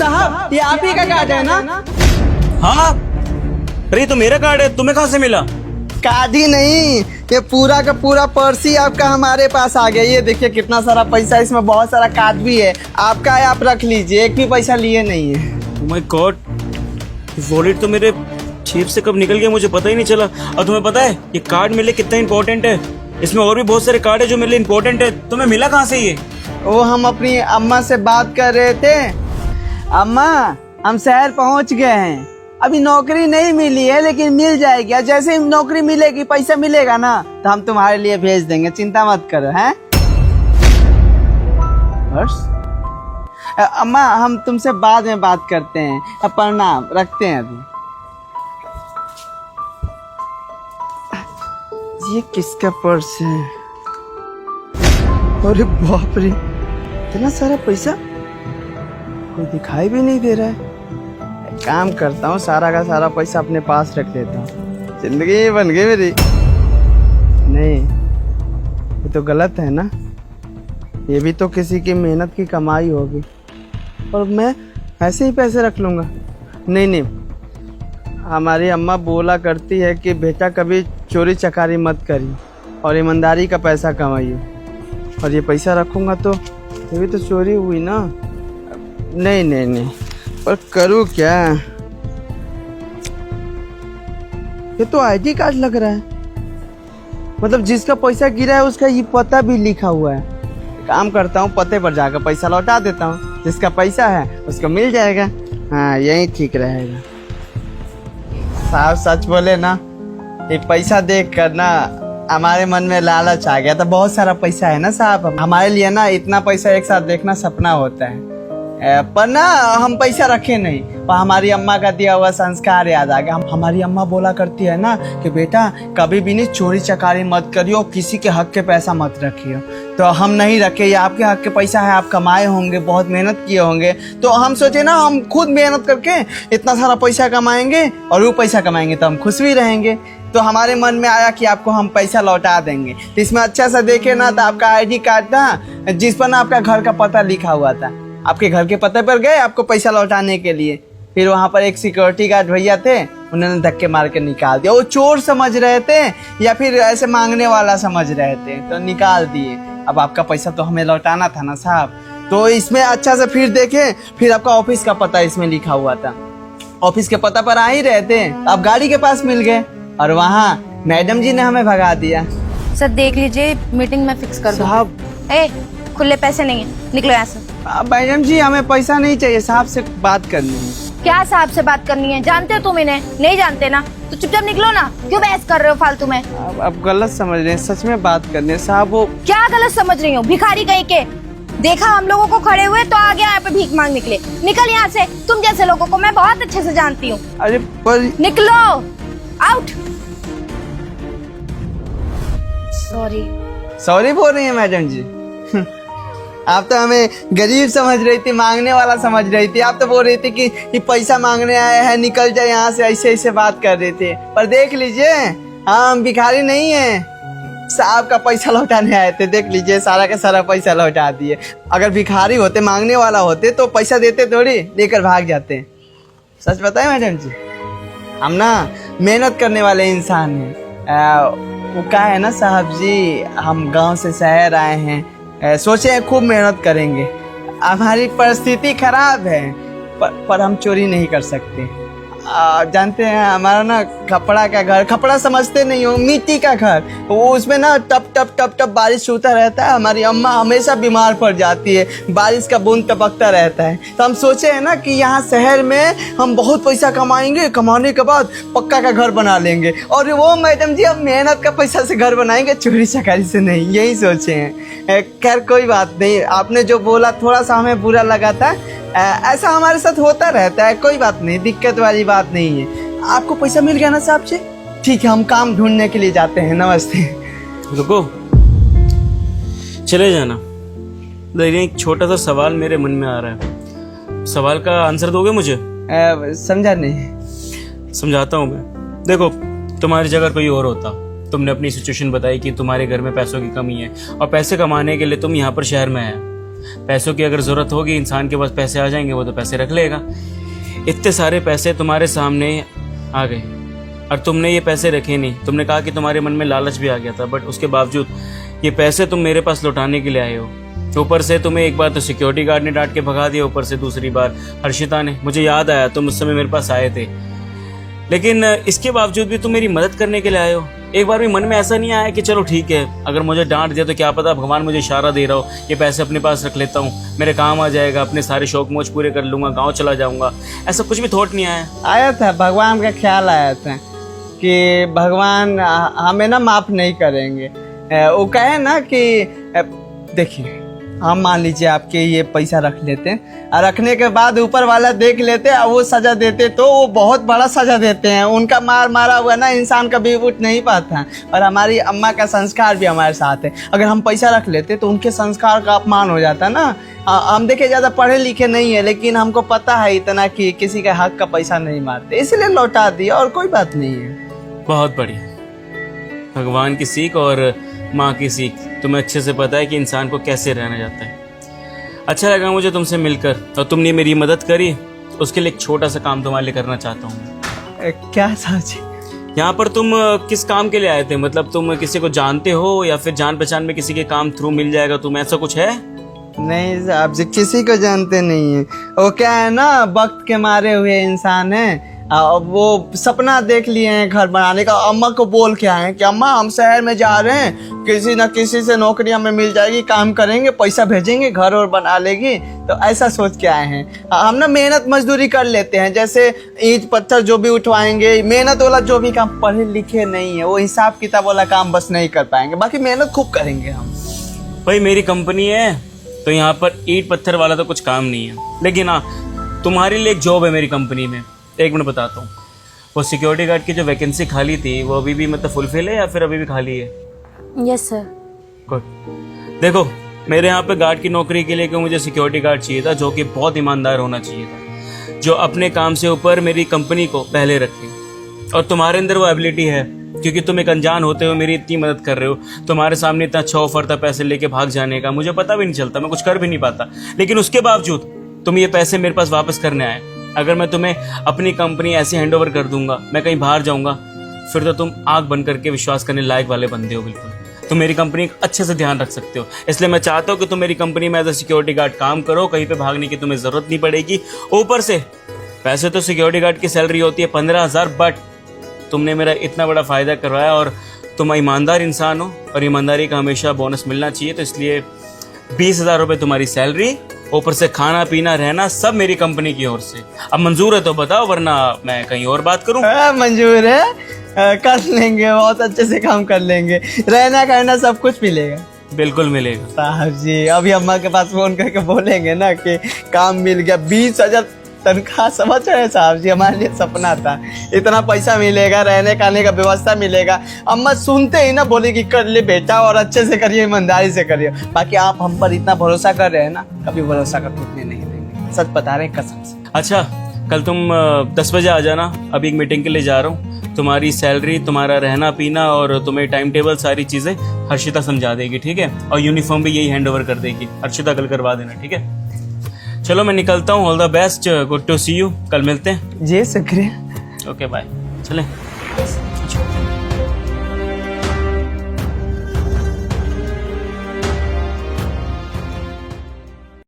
साहब ये आप ही का कार्ड है ना? हाँ, अरे ये तो मेरा कार्ड है, तुम्हें कहाँ से मिला? कार्ड ही नहीं, ये पूरा का पूरा पर्स ही आपका हमारे पास आ गया। ये देखिए कितना सारा पैसा, इसमें बहुत सारा कार्ड भी है। आपका है, आप रख लीजिए, एक भी पैसा लिए नहीं है। Oh my God, वॉलेट तो मेरे जेब से कब निकल गया मुझे पता ही नहीं चला। और तुम्हें पता है ये कार्ड मेरे लिए कितना इंपॉर्टेंट है? इसमें और भी बहुत सारे कार्ड है जो मेरे लिए इंपॉर्टेंट है। तुम्हें मिला कहाँ से ये? वो हम अपनी अम्मा से बात कर रहे थे। अम्मा, हम शहर पहुंच गए हैं। अभी नौकरी नहीं मिली है लेकिन मिल जाएगी। और जैसे ही नौकरी मिलेगी, पैसा मिलेगा ना, तो हम तुम्हारे लिए भेज देंगे, चिंता मत करो। हैं अम्मा, हम तुमसे बाद में बात करते हैं। प्रणाम, रखते हैं अभी। ये किसका पर्स है? अरे बाप रे, इतना सारा पैसा, कोई दिखाई भी नहीं दे रहा है। एक काम करता हूँ, सारा का सारा पैसा अपने पास रख लेता हूँ। जिंदगी बन गई मेरी। नहीं, ये तो गलत है ना। ये भी तो किसी की मेहनत की कमाई होगी, और मैं ऐसे ही पैसे रख लूँगा। नहीं नहीं, हमारी अम्मा बोला करती है कि बेटा कभी चोरी चकारी मत करिए और ईमानदारी का पैसा कमाइए। और ये पैसा रखूँगा तो ये भी तो चोरी हुई ना। नहीं नहीं नहीं, पर करूँ क्या? ये तो आईडी कार्ड लग रहा है, मतलब जिसका पैसा गिरा है उसका ये पता भी लिखा हुआ है। काम करता हूँ, पते पर जाकर पैसा लौटा देता हूँ। जिसका पैसा है उसको मिल जाएगा। हाँ, यही ठीक रहेगा। साहब सच बोले ना, ये पैसा देख कर ना हमारे मन में लालच आ गया था। बहुत सारा पैसा है ना साहब, हमारे लिए ना इतना पैसा एक साथ देखना सपना होता है। पर ना हम पैसा रखे नहीं, पर हमारी अम्मा का दिया हुआ संस्कार याद आ गया। हमारी अम्मा बोला करती है ना कि बेटा कभी भी नहीं चोरी चकारी मत करियो, किसी के हक के पैसा मत रखियो। तो हम नहीं रखे, ये आपके हक के पैसा है, आप कमाए होंगे, बहुत मेहनत किए होंगे। तो हम सोचे ना हम खुद मेहनत करके इतना सारा पैसा कमाएंगे, और वो पैसा कमाएंगे तो हम खुश भी रहेंगे। तो हमारे मन में आया कि आपको हम पैसा लौटा देंगे। तो इसमें अच्छा सा देखे ना, तो आपका आईडी कार्ड था जिस पर ना आपका घर का पता लिखा हुआ था। आपके घर के पते पर गए आपको पैसा लौटाने के लिए। फिर वहाँ पर एक सिक्योरिटी गार्ड भैया थे, उन्होंने धक्के मार के निकाल दिया। वो चोर समझ रहे थे या फिर ऐसे मांगने वाला समझ रहे थे, तो निकाल दिए। अब आपका पैसा तो हमें लौटाना था ना साहब। तो इसमें अच्छा से फिर देखे, फिर आपका ऑफिस का पता इसमें लिखा हुआ था। ऑफिस के पता पर आ ही रहे थे, आप गाड़ी के पास मिल गए, और वहाँ मैडम जी ने हमें भगा दिया। सर देख लीजिए, मीटिंग में फिक्स कर दो। साहब, खुले पैसे नहीं है, निकलो यहाँ से। मैडम जी हमें पैसा नहीं चाहिए, साहब से बात करनी है। क्या साहब से बात करनी है? जानते हो तुम इन्हें? नहीं जानते ना, तो चुपचाप निकलो ना। क्यों बहस कर रहे हो फालतू में? अब गलत समझ रहे हैं, सच में बात करने। साहब वो क्या गलत समझ रही हो? भिखारी कहीं के देखा हम लोगों को खड़े हुए तो आ गया यहाँ पे भीख मांग निकले। निकल यहाँ से, तुम जैसे लोगों को मैं बहुत अच्छे से जानती हूँ। अरे पर निकलो, आउट। सॉरी बोल रही है मैडम जी। आप तो हमें गरीब समझ रही थी, मांगने वाला समझ रही थी। आप तो बोल रही थी कि ये पैसा मांगने आए हैं, निकल जाए यहाँ से, ऐसे ऐसे बात कर रहे थे। पर देख लीजिए, हम भिखारी नहीं हैं, साहब का पैसा लौटाने आए थे। देख लीजिए, सारा का सारा पैसा लौटा दिए। अगर भिखारी होते, मांगने वाला होते, तो पैसा देते थोड़ी, लेकर भाग जाते। सच बताए मैडम जी, हम ना मेहनत करने वाले इंसान हैं। वो क्या है ना साहब जी, हम गांव से शहर आए हैं, सोचे हैं खूब मेहनत करेंगे। हमारी परिस्थिति खराब है, पर हम चोरी नहीं कर सकते। जानते हैं हमारा ना खपड़ा का घर, खपड़ा समझते नहीं हो, मिट्टी का घर, वो उसमें ना टप टप टप टप बारिश होता रहता है। हमारी अम्मा हमेशा बीमार पड़ जाती है, बारिश का बूंद टपकता रहता है। तो हम सोचे हैं ना कि यहाँ शहर में हम बहुत पैसा कमाएंगे, कमाने के बाद पक्का का घर बना लेंगे। और वो मैडम जी, हम मेहनत का पैसा से घर बनाएंगे, चोरी चकारी से नहीं, यही सोचे हैं। खैर कोई बात नहीं, आपने जो बोला थोड़ा सा हमें बुरा लगा था। ऐसा हमारे साथ होता रहता है, कोई बात नहीं, दिक्कत वाली बात नहीं है। आपको पैसा मिल गया ना साहब जी? ठीक है, हम काम ढूंढने के लिए जाते हैं। नमस्ते। रुको, चले जाना। लेकिन एक छोटा सा सवाल मेरे मन में आ रहा है, सवाल का आंसर दोगे मुझे? समझा नहीं। समझाता हूँ मैं। देखो, तुम्हारी जगह कोई और होता, तुमने अपनी सिचुएशन बताई कि तुम्हारे घर में पैसों की कमी है और पैसे कमाने के लिए तुम यहाँ पर शहर में आए। पैसों की अगर ज़रूरत होगी, इंसान के पास पैसे आ जाएंगे, वो तो पैसे रख लेगा। इतने सारे पैसे तुम्हारे सामने आ गए और तुमने ये पैसे रखे नहीं। तुमने कहा कि तुम्हारे मन में लालच भी आ गया था, बट उसके बावजूद ये पैसे तुम मेरे पास लौटाने के लिए आए हो। ऊपर से तुम्हें एक बार तो सिक्योरिटी गार्ड ने डांट के भगा दिया, ऊपर से दूसरी बार हर्षिता ने। मुझे याद आया तुम उस समय मेरे पास आए थे, लेकिन इसके बावजूद भी तुम मेरी मदद करने के लिए आए हो। एक बार भी मन में ऐसा नहीं आया कि चलो ठीक है, अगर मुझे डांट दिया तो क्या पता भगवान मुझे इशारा दे रहा हो, ये पैसे अपने पास रख लेता हूँ, मेरे काम आ जाएगा, अपने सारे शौक मौज पूरे कर लूंगा, गाँव चला जाऊंगा। ऐसा कुछ भी थॉट नहीं आया? आया था, भगवान का ख्याल आया था कि भगवान हमें ना माफ नहीं करेंगे। वो कहे ना कि देखिए, हम मान लीजिए आपके ये पैसा रख लेते हैं और रखने के बाद ऊपर वाला देख लेते और वो सजा देते, तो वो बहुत बड़ा सजा देते हैं। उनका मारा हुआ ना इंसान कभी उठ नहीं पाता। और हमारी अम्मा का संस्कार भी हमारे साथ है। अगर हम पैसा रख लेते तो उनके संस्कार का अपमान हो जाता ना। हम देखे ज़्यादा पढ़े लिखे नहीं है, लेकिन हमको पता है इतना कि किसी का हक का पैसा नहीं मारते, इसलिए लौटा दिया, और कोई बात नहीं है। बहुत बढ़िया। भगवान की सीख और माँ की सीख, तुम्हें अच्छे से पता है कि इंसान को कैसे रहना जाता है। अच्छा लगा मुझे तुमसे मिलकर, और तुमने मेरी मदद करी, उसके लिए एक छोटा सा काम तुम्हारे लिए करना चाहता हूँ। क्या साहब? यहाँ पर तुम किस काम के लिए आए थे? मतलब तुम किसी को जानते हो या फिर जान पहचान में किसी के काम थ्रू मिल जाएगा तुम, ऐसा कुछ है? नहीं साहब जी, किसी को जानते नहीं है। वो क्या है ना, वक्त के मारे हुए इंसान है। वो सपना देख लिए हैं घर बनाने का। अम्मा को बोल के आए हैं कि अम्मा हम शहर में जा रहे हैं, किसी न किसी से नौकरी हमें मिल जाएगी, काम करेंगे, पैसा भेजेंगे, घर और बना लेगी। तो ऐसा सोच के आए हैं। हम ना मेहनत मजदूरी कर लेते हैं, जैसे ईंट पत्थर जो भी उठवाएंगे, मेहनत वाला जो भी काम। पढ़े लिखे नहीं है, वो हिसाब किताब वाला काम बस नहीं कर पाएंगे, बाकी मेहनत खूब करेंगे हम। भाई मेरी कंपनी है तो यहाँ पर ईंट पत्थर वाला तो कुछ काम नहीं है, लेकिन हाँ तुम्हारे लिए एक जॉब है मेरी कंपनी में। एक मिनट बताता हूँ। वो सिक्योरिटी गार्ड की जो वैकेंसी खाली थी, वो अभी भी मतलब फुलफिल है या फिर अभी भी खाली है? Yes sir. गुड। देखो, मेरे यहाँ पे गार्ड की नौकरी के लिए कि मुझे सिक्योरिटी गार्ड चाहिए था जो कि बहुत ईमानदार होना चाहिए था, जो अपने काम से ऊपर मेरी कंपनी को पहले रखे। और तुम्हारे अंदर वो एबिलिटी है, क्योंकि तुम एक अनजान होते हो मेरी इतनी मदद कर रहे हो। तुम्हारे सामने इतना अच्छा ऑफर था पैसे लेके भाग जाने का, मुझे पता भी नहीं चलता, मैं कुछ कर भी नहीं पाता, लेकिन उसके बावजूद तुम ये पैसे मेरे पास वापस करने आए। अगर मैं तुम्हें अपनी कंपनी ऐसे हैंड ओवर कर दूंगा, मैं कहीं बाहर जाऊंगा, फिर तो तुम आग बंद करके विश्वास करने लायक वाले बंदे हो। बिल्कुल तुम मेरी कंपनी का अच्छे से ध्यान रख सकते हो, इसलिए मैं चाहता हूँ कि तुम मेरी कंपनी में एज अ सिक्योरिटी गार्ड काम करो। कहीं पे भागने की तुम्हें जरूरत नहीं पड़ेगी। ऊपर से वैसे तो सिक्योरिटी गार्ड की सैलरी होती है 15,000, बट तुमने मेरा इतना बड़ा फायदा करवाया और तुम ईमानदार इंसान हो और ईमानदारी का हमेशा बोनस मिलना चाहिए। तो इसलिए 20,000 रुपये तुम्हारी सैलरी, ऊपर से खाना पीना रहना सब मेरी कंपनी की ओर से। अब मंजूर है तो बताओ, वरना मैं कहीं और बात करूं। मंजूर है, कर लेंगे, बहुत अच्छे से काम कर लेंगे, रहना करना सब कुछ मिलेगा। बिल्कुल मिलेगा साहब जी। अभी अम्मा के पास फोन करके बोलेंगे ना कि काम मिल गया, 20,000 तनख्वाह। समझ रहे साहब जी, हमारे लिए सपना था, इतना पैसा मिलेगा, रहने खाने का व्यवस्था मिलेगा। अम्मा सुनते ही ना बोलेगी कर ले बेटा, और अच्छे से करिए, ईमानदारी से करिए। बाकी आप हम पर इतना भरोसा कर रहे हैं ना, कभी भरोसा का टूटने नहीं देंगे, सच बता रहे हैं कसम से। अच्छा, कल तुम 10 बजे आ जाना, अभी एक मीटिंग के लिए जा रहा हूँ। तुम्हारी सैलरी, तुम्हारा रहना पीना और तुम्हें टाइम टेबल, सारी चीजें हर्षिता समझा देगी, ठीक है? और यूनिफॉर्म भी यही हैंड ओवर कर देगी। हर्षिता कल करवा देना, ठीक है? चलो मैं निकलता हूँ। All the best, good to see you. कल मिलते हैं जी शुक्रिया। Okay bye. चलें।